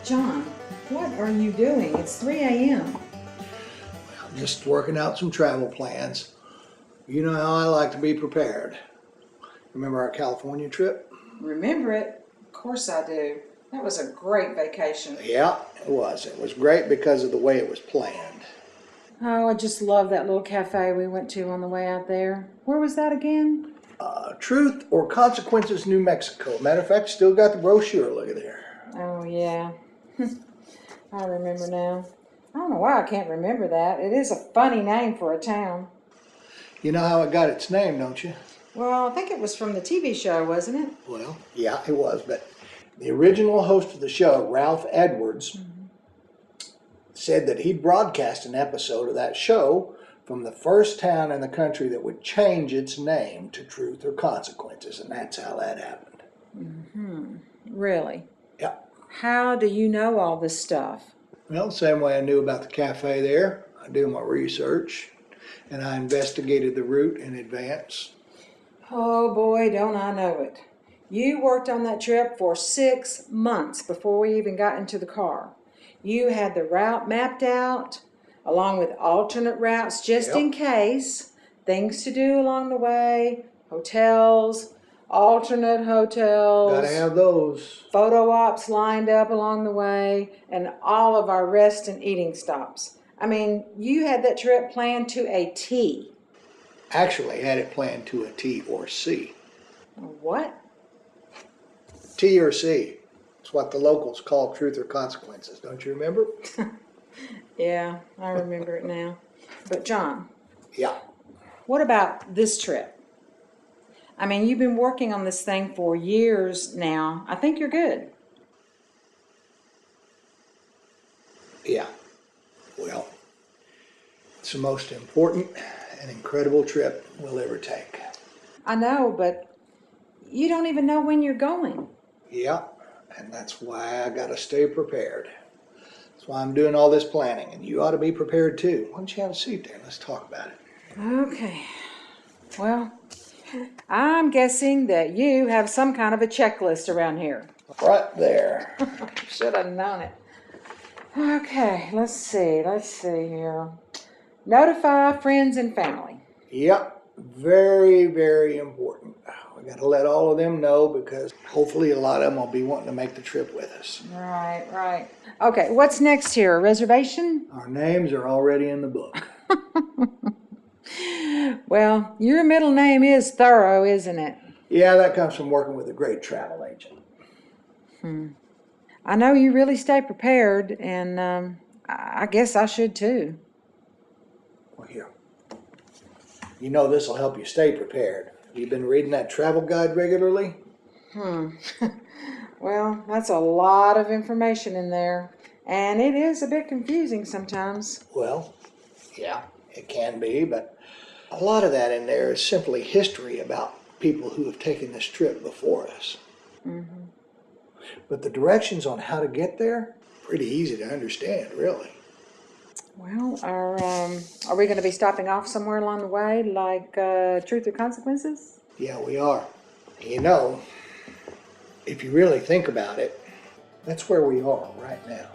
John, what are you doing? It's 3 a.m. I'm just working out some travel plans. You know how I like to be prepared. Remember our California trip? Remember it? Of course I do. That was a great vacation. Yeah, it was. It was great because of the way it was planned. Oh, I just love that little cafe we went to on the way out there. Where was that again? Truth or Consequences, New Mexico. Matter of fact, still got the brochure. Look at there. Oh, yeah. I remember now. I don't know why I can't remember that. It is a funny name for a town. You know how it got its name, don't you? Well, I think it was from the TV show, wasn't it? Well, yeah, it was. But the original host of the show, Ralph Edwards, said that he'd broadcast an episode of that show from the first town in the country that would change its name to Truth or Consequences, and that's how that happened. Mm-hmm. Really? Yeah. How do you know all this stuff? Well, the same way I knew about the cafe there. I do my research, and I investigated the route in advance. Oh boy, don't I know it. You worked on that trip for 6 months before we even got into the car. You had the route mapped out, along with alternate routes just in case, things to do along the way, hotels, alternate hotels. Gotta have those. Photo ops lined up along the way, and all of our rest and eating stops. I mean, you had that trip planned to a T. Actually, had it planned to a T or C. What? T or C. It's what the locals call Truth or Consequences. Don't you remember? Yeah, I remember it now. But John, Yeah. what about this trip? I mean, you've been working on this thing for years now. I think you're good. Yeah. Well, it's the most important and incredible trip we'll ever take. I know, but you don't even know when you're going. Yeah, and that's why I gotta stay prepared. That's why I'm doing all this planning, and you ought to be prepared too. Why don't you have a seat there? Let's talk about it. Okay. Well, I'm guessing that you have some kind of a checklist around here. Right there. Should have known it. Okay, let's see here. Notify friends and family. Yep, very, very important. We gotta let all of them know because hopefully a lot of them will be wanting to make the trip with us. Right. Okay, what's next here? A reservation? Our names are already in the book. Well, your middle name is Thorough, isn't it? Yeah, that comes from working with a great travel agent. I know you really stay prepared, and I guess I should too. Well, here. You know this will help you stay prepared. You've been reading that travel guide regularly? Well, that's a lot of information in there, and it is a bit confusing sometimes. Well, yeah, it can be, but a lot of that in there is simply history about people who have taken this trip before us. But the directions on how to get there, pretty easy to understand, really. Well, are we going to be stopping off somewhere along the way, like Truth or Consequences? Yeah, we are. You know, if you really think about it, that's where we are right now.